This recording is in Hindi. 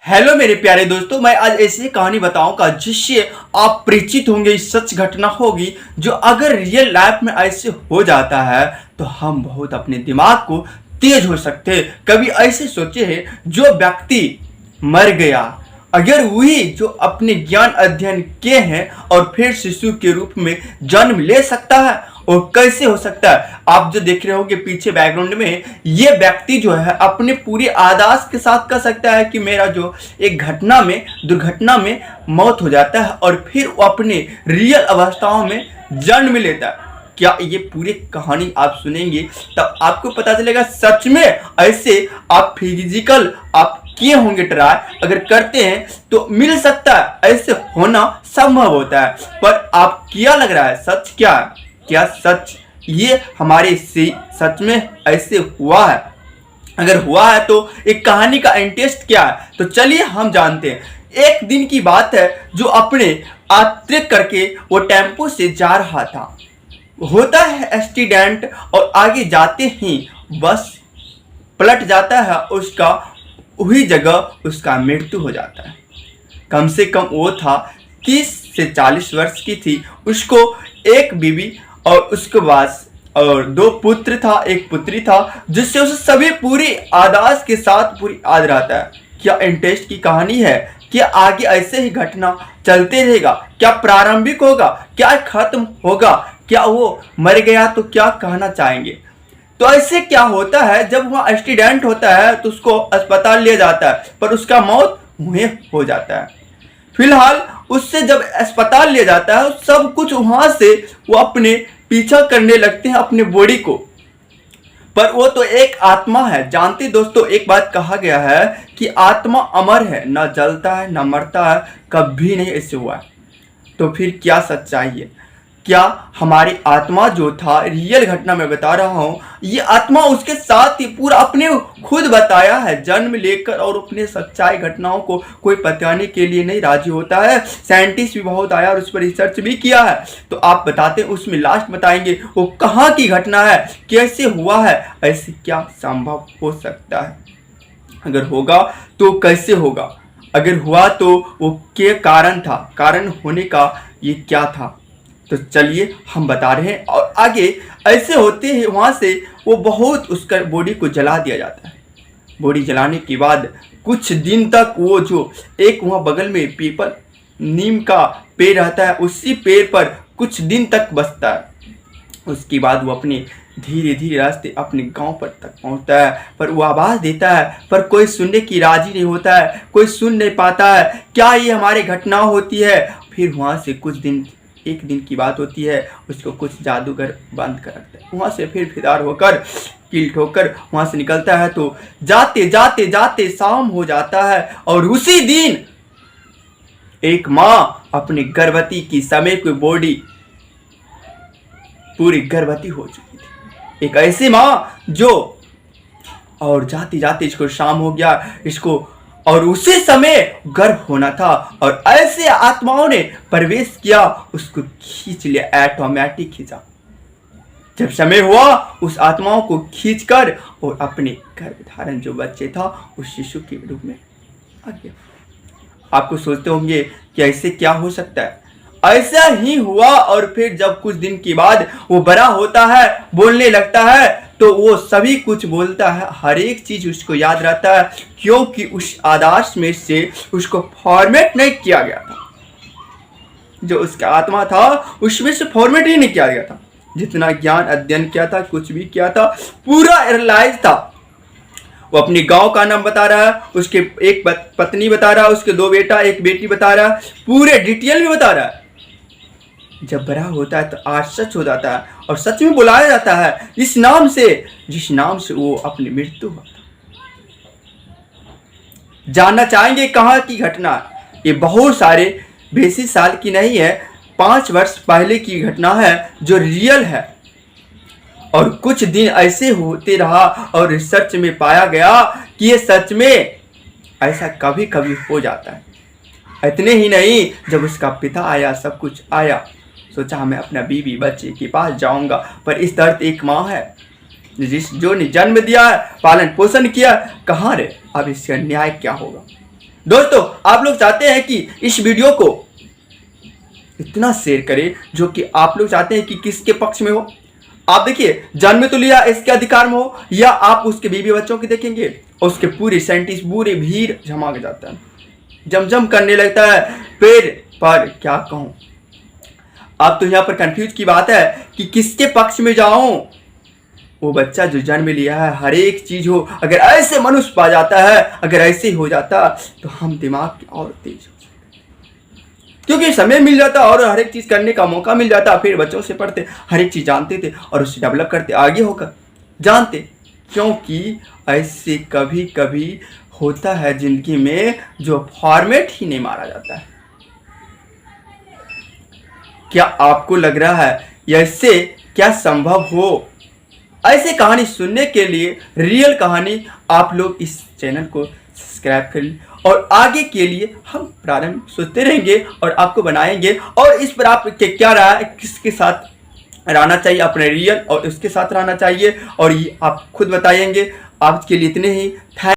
हेलो मेरे प्यारे दोस्तों, मैं आज ऐसी कहानी बताऊंगा जिससे आप परिचित होंगे। इस सच घटना होगी जो अगर रियल लाइफ में ऐसे हो जाता है तो हम बहुत अपने दिमाग को तेज हो सकते हैं। कभी ऐसे सोचे हैं जो व्यक्ति मर गया, अगर वही जो अपने ज्ञान अध्ययन किए हैं और फिर शिशु के रूप में जन्म ले सकता है, और कैसे हो सकता है। आप जो देख रहे होंगे पीछे बैकग्राउंड में, ये व्यक्ति जो है अपने पूरे आदास के साथ कह सकता है कि मेरा जो एक दुर्घटना में मौत हो जाता है और फिर वो अपने रियल अवस्थाओं में जन्म लेता है। क्या ये पूरी कहानी आप सुनेंगे तब आपको पता चलेगा सच में ऐसे आप फिजिकल आप किए होंगे ट्राई, अगर करते हैं तो मिल सकता है, ऐसे होना संभव होता है। पर आप क्या लग रहा है, सच क्या है? क्या सच ये हमारे सच में ऐसे हुआ है? अगर हुआ है तो एक कहानी का इंटरेस्ट क्या है, तो चलिए हम जानते हैं। एक दिन की बात है जो अपने यात्रिक करके वो टेम्पो से जा रहा था। होता है एक्सीडेंट और आगे जाते ही बस पलट जाता है, उसका वही जगह उसका मृत्यु हो जाता है। कम से कम वो था 30 से 40 वर्ष की थी। उसको एक बीवी और उसके बाद और 2 पुत्र था, एक पुत्री था, जिससे उसे सभी पूरी आदास के साथ पूरी याद रहता है। क्या इंटरेस्ट की कहानी है कि आगे ऐसे ही घटना चलते रहेगा? क्या प्रारंभिक होगा, क्या खत्म होगा, क्या वो मर गया तो क्या कहना चाहेंगे? तो ऐसे क्या होता है, जब वहाँ एक्सीडेंट होता है तो उसको अस्पताल ले जाता है पर उसका मौत वहीं हो जाता है। फिलहाल उससे जब अस्पताल ले जाता है सब कुछ वहां से वो अपने पीछा करने लगते हैं अपने बॉडी को, पर वो तो एक आत्मा है। जानते दोस्तों, एक बात कहा गया है कि आत्मा अमर है, ना जलता है ना मरता है, कभी नहीं ऐसे हुआ है। तो फिर क्या सच्चाई है? क्या हमारी आत्मा जो था, रियल घटना में बता रहा हूं, ये आत्मा उसके साथ ही पूरा अपने खुद बताया है जन्म लेकर, और अपने सच्चाई घटनाओं को कोई बताने के लिए नहीं राजी होता है। साइंटिस्ट भी बहुत आया और उस पर रिसर्च भी किया है। तो आप बताते हैं, उसमें लास्ट बताएंगे वो कहाँ की घटना है, कैसे हुआ है, ऐसे क्या संभव हो सकता है? अगर होगा तो कैसे होगा? अगर हुआ तो वो क्या कारण था, कारण होने का ये क्या था? तो चलिए हम बता रहे हैं। और आगे ऐसे होते हैं वहाँ से वो बहुत उसका बॉडी को जला दिया जाता है। बॉडी जलाने के बाद कुछ दिन तक वो जो एक वहाँ बगल में पीपल नीम का पेड़ रहता है, उसी पेड़ पर कुछ दिन तक बसता है। उसके बाद वो अपने धीरे धीरे रास्ते अपने गांव पर तक पहुंचता है, पर वो आवाज़ देता है पर कोई सुनने की राजी नहीं होता है, कोई सुन नहीं पाता है। क्या ये हमारी घटना होती है? फिर वहाँ से कुछ दिन, एक दिन की बात होती है, उसको कुछ जादूगर बंद कर रखता है। वहाँ से फिर फिदार होकर कील ठोकर वहाँ से निकलता है। तो जाते जाते जाते शाम हो जाता है और उसी दिन एक माँ अपनी गर्भवती की समय की बॉडी पूरी गर्भवती हो चुकी थी। एक ऐसी माँ जो, और जाते जाते इसको शाम हो गया, इसको और उसी समय गर्भ होना था, और ऐसे आत्माओं ने प्रवेश किया, उसको खींच लिया, ऑटोमेटिक खींचा। जब समय हुआ उस आत्माओं को खींचकर और अपने गर्भधारण जो बच्चे था उस शिशु के रूप में आ गया। आपको सोचते होंगे कि ऐसे क्या हो सकता है? ऐसा ही हुआ। और फिर जब कुछ दिन के बाद वो बड़ा होता है, बोलने लगता है, तो वो सभी कुछ बोलता है, हर एक चीज उसको याद रहता है, क्योंकि उस आदर्श में से उसको फॉर्मेट नहीं किया गया था। जो उसका आत्मा था उसमें से फॉर्मेट ही नहीं किया गया था। जितना ज्ञान अध्ययन किया था, कुछ भी किया था, पूरा रियलाइज था। वो अपने गांव का नाम बता रहा है, उसके एक पत्नी बता रहा है, उसके 2 बेटा 1 बेटी बता रहा है, पूरे डिटेल में बता रहा है। जब बड़ा होता है तो आज सच हो जाता है और सच में बुलाया जाता है इस नाम से जिस नाम से वो अपनी मृत्यु हुआ था। जानना चाहेंगे कहाँ की घटना? ये बहुत सारे बेसी साल की नहीं है, 5 वर्ष पहले की घटना है जो रियल है। और कुछ दिन ऐसे होते रहा और रिसर्च में पाया गया कि ये सच में ऐसा कभी कभी हो जाता है। इतने ही नहीं, जब उसका पिता आया, सब कुछ आया, सोचा मैं अपना बीवी बच्चे के पास जाऊंगा, पर इस तरह एक माँ है जो ने जन्म दिया है, पालन पोषण किया, कहाँ रे? अब इसका न्याय क्या होगा? दोस्तों आप लोग चाहते हैं कि इस वीडियो को इतना शेयर करें जो कि आप लोग चाहते हैं कि किसके पक्ष में हो। आप देखिए, जन्म तो लिया इसके अधिकार में हो, या आप उसके बीवी बच्चों की देखेंगे, उसके पूरे साइंटिस्ट पूरे भीड़ जमा के जाता है, जमजम करने लगता है फिर पर क्या कहूं। अब तो यहाँ पर कंफ्यूज की बात है कि किसके पक्ष में जाऊं। वो बच्चा जो जन्म लिया है, हर एक चीज हो, अगर ऐसे मनुष्य पा जाता है, अगर ऐसे ही हो जाता तो हम दिमाग के और तेज हो जाते, क्योंकि समय मिल जाता और हर एक चीज करने का मौका मिल जाता। फिर बच्चों से पढ़ते, हर एक चीज जानते थे और उसे डेवलप करते, आगे होकर जानते। क्योंकि ऐसे कभी कभी होता है जिंदगी में जो फॉर्मेट ही नहीं मारा जाता है। क्या आपको लग रहा है ऐसे क्या संभव हो? ऐसे कहानी सुनने के लिए, रियल कहानी, आप लोग इस चैनल को सब्सक्राइब कर लीजिए और आगे के लिए हम प्रारंभ सोचते रहेंगे और आपको बनाएंगे। और इस पर आप क्या राय, किसके साथ रहना चाहिए, अपने रियल और उसके साथ रहना चाहिए, और ये आप खुद बताएंगे। आज के लिए इतने ही।